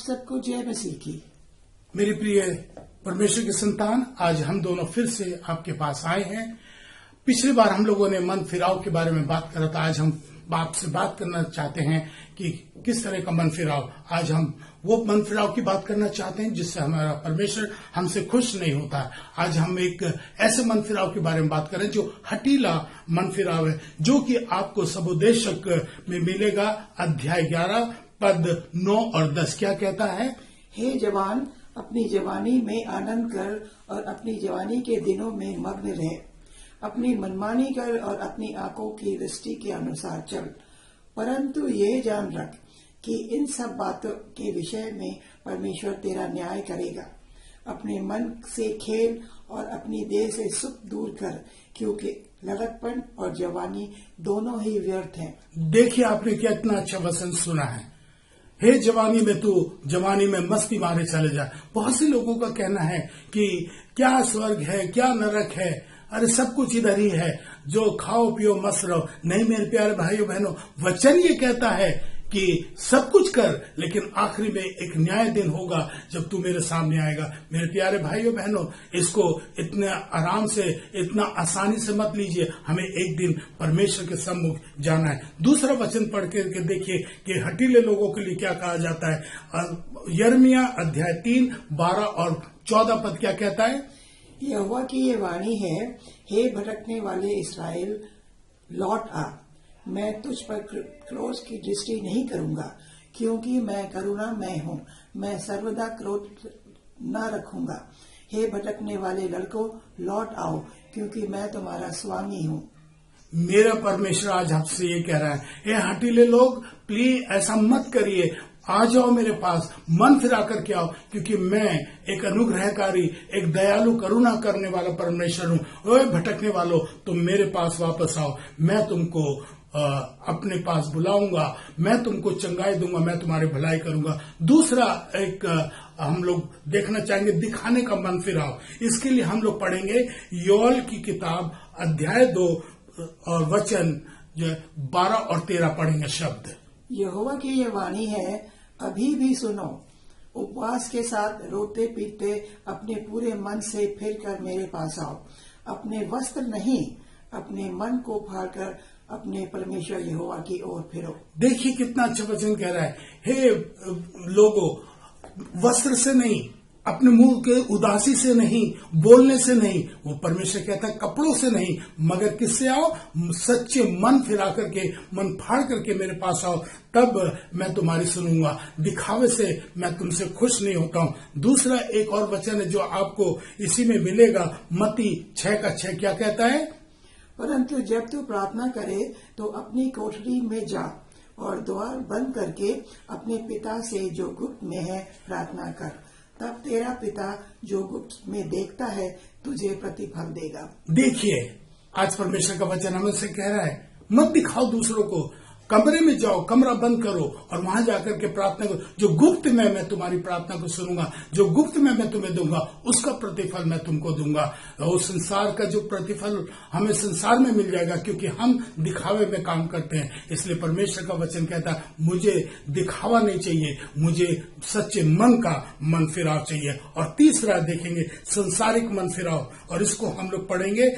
सबको जय मसीह की। मेरी प्रिय परमेश्वर के संतान, आज हम दोनों फिर से आपके पास आए हैं। पिछली बार हम लोगों ने मन फिराव के बारे में बात करा था। आज हम आपसे बात करना चाहते हैं कि किस तरह का मन फिराव। आज हम वो मन फिराव की बात करना चाहते हैं जिससे हमारा परमेश्वर हमसे खुश नहीं होता है। आज हम एक ऐसे मन फिराव के बारे में बात करें जो हठीला मन फिराव है, जो कि आपको सबोदेशक में मिलेगा। अध्याय 11 पद 9 और 10 क्या कहता है? हे जवान, अपनी जवानी में आनंद कर और अपनी जवानी के दिनों में मग्न रह। अपनी मनमानी कर और अपनी आंखों की दृष्टि के अनुसार चल। परंतु ये जान रख कि इन सब बातों के विषय में परमेश्वर तेरा न्याय करेगा। अपने मन से खेल और अपनी देह से सुख दूर कर, क्योंकि लड़कपन और जवानी दोनों ही व्यर्थ हैं। देखिए, आपने कितना अच्छा वचन सुना है। हे जवानी में तू जवानी में मस्ती मारे चले जा। बहुत से लोगों का कहना है कि क्या स्वर्ग है, क्या नरक है, अरे सब कुछ इधर ही है, जो खाओ पियो मस्त रहो। नहीं मेरे प्यारे भाइयों बहनों, वचन ये कहता है कि सब कुछ कर, लेकिन आखिरी में एक न्याय दिन होगा जब तू मेरे सामने आएगा। मेरे प्यारे भाइयों बहनों, इसको इतने आराम से, इतना आसानी से मत लीजिए। हमें एक दिन परमेश्वर के सम्मुख जाना है। दूसरा वचन पढ़ के देखिए कि हठीले लोगों के लिए क्या कहा जाता है। यिर्मयाह अध्याय 3 12 और 14 पद क्या कहता है? यहोवा की ये वाणी है, हे भटकने वाले इस्राएल, लौट आ। मैं तुझ पर क्रोध की दृष्टि नहीं करूंगा, क्योंकि मैं करुणामय हूँ। मैं सर्वदा क्रोध न रखूंगा। हे भटकने वाले लड़कों, लौट आओ, क्योंकि मैं तुम्हारा स्वामी हूँ। मेरा परमेश्वर आज आपसे ये कह रहा है, ये हठीले लोग प्लीज ऐसा मत करिए। आ जाओ मेरे पास, मन फिरा करके आओ, क्योंकि मैं एक अनुग्रहकारी, एक दयालु करुणा करने वाला परमेश्वर हूँ। ओए भटकने वालों, तुम मेरे पास वापस आओ। मैं तुमको अपने पास बुलाऊंगा, मैं तुमको चंगाई दूंगा, मैं तुम्हारी भलाई करूंगा। दूसरा एक हम लोग देखना चाहेंगे दिखाने का मन फिराव। इसके लिए हम लोग पढ़ेंगे योएल की किताब अध्याय 2 और वचन 12 और 13 पढ़ेंगे शब्द। यहोवा की ये वाणी है, अभी भी सुनो। उपवास के साथ रोते पीटते अपने पूरे मन से फिर कर मेरे पास आओ। अपने वस्त्र नहीं, अपने मन को फाड़कर अपने परमेश्वर यहोवा की ओर फिरो। देखिए कितना अच्छा वचन कह रहा है। हे लोगों, वस्त्र से नहीं, अपने मुंह के उदासी से नहीं, बोलने से नहीं, वो परमेश्वर कहता है कपड़ों से नहीं, मगर किससे आओ? सच्चे मन फिरा करके, मन फाड़ करके मेरे पास आओ, तब मैं तुम्हारी सुनूंगा। दिखावे से मैं तुमसे खुश नहीं होता हूँ। दूसरा एक और वचन है जो आपको इसी में मिलेगा, मत्ती 6:6 क्या कहता है? परंतु जब तू प्रार्थना करे तो अपनी कोठरी में जा और द्वार बंद करके अपने पिता से जो गुप्त में है प्रार्थना कर। तब तेरा पिता जो गुप्त में देखता है तुझे प्रतिफल देगा। देखिए, आज परमेश्वर का वचन हमें से कह रहा है, मत दिखाओ दूसरों को। कमरे में जाओ, कमरा बंद करो और वहां जाकर के प्रार्थना करो। जो गुप्त में मैं तुम्हारी प्रार्थना को सुनूंगा, जो गुप्त में मैं तुम्हें दूंगा, उसका प्रतिफल मैं तुमको दूंगा। उस संसार का जो प्रतिफल हमें संसार में मिल जाएगा, क्योंकि हम दिखावे में काम करते हैं। इसलिए परमेश्वर का वचन कहता है, मुझे दिखावा नहीं चाहिए, मुझे सच्चे मन का मन फिराव चाहिए। और तीसरा देखेंगे संसारिक मन फिराव, और इसको हम लोग पढ़ेंगे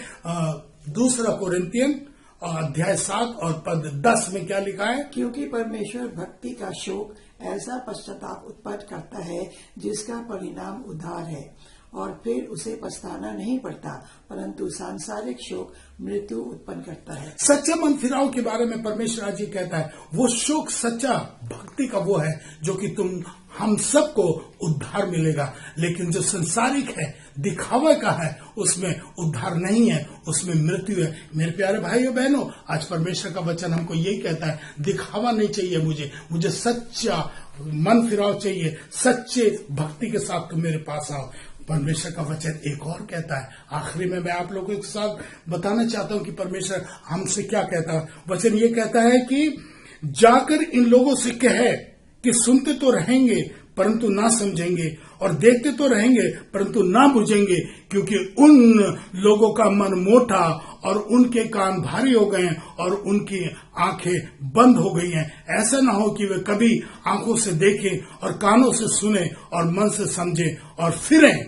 दूसरा कोरिन्थियन अध्याय 7 और पद 10 में क्या लिखा है? क्योंकि परमेश्वर भक्ति का शोक ऐसा पश्चाताप उत्पन्न करता है जिसका परिणाम उद्धार है, और फिर उसे पछताना नहीं पड़ता, परंतु सांसारिक शोक मृत्यु उत्पन्न करता है। सच्चा मन फिराव के बारे में परमेश्वर आज ये कहता है, वो शोक सच्चा भक्ति का वो है जो कि हम सबको उद्धार मिलेगा। लेकिन जो संसारिक है, दिखावा का है, उसमें उद्धार नहीं है, उसमें मृत्यु है। मेरे प्यारे भाइयों बहनों, आज परमेश्वर का वचन हमको यही कहता है, दिखावा नहीं चाहिए मुझे सच्चा मन फिराव चाहिए। सच्चे भक्ति के साथ तुम मेरे पास आओ। परमेश्वर का वचन एक और कहता है। आखिरी में मैं आप लोगों के साथ बताना चाहता हूं कि परमेश्वर हमसे क्या कहता है। वचन ये कहता है कि जाकर इन लोगों से कहे कि सुनते तो रहेंगे परंतु ना समझेंगे, और देखते तो रहेंगे परंतु ना बुझेंगे, क्योंकि उन लोगों का मन मोटा और उनके कान भारी हो गए हैं और उनकी आंखें बंद हो गई हैं। ऐसा ना हो कि वे कभी आंखों से देखें और कानों से सुने और मन से समझें और फिरें,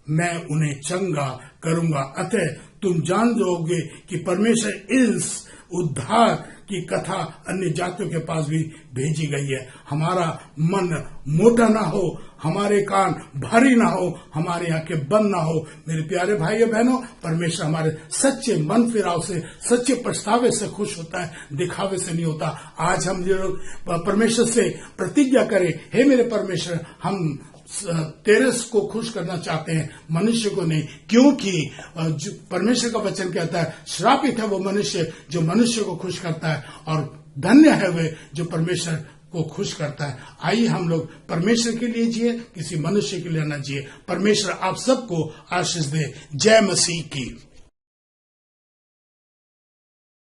मैं उन्हें चंगा करूंगा। अतः तुम जान जाओगे कि परमेश्वर इस उद्धार की कथा अन्य जातियों के पास भी भेजी गई है। हमारा मन मोटा ना हो, हमारे कान भारी ना हो, हमारी आंखें बंद ना हो। मेरे प्यारे भाइयों बहनों, परमेश्वर हमारे सच्चे मन फिराव से, सच्चे पछतावे से खुश होता है, दिखावे से नहीं होता। आज हम जो परमेश्वर से प्रतिज्ञा करें, हे मेरे परमेश्वर, हम तेरे को खुश करना चाहते हैं, मनुष्य को नहीं, क्योंकि परमेश्वर का वचन कहता है श्रापित है वो मनुष्य जो मनुष्य को खुश करता है, और धन्य है वे जो परमेश्वर को खुश करता है। आइए हम लोग परमेश्वर के लिए जिए, किसी मनुष्य के लिए न जिए। परमेश्वर आप सबको आशीष दे। जय मसीह की।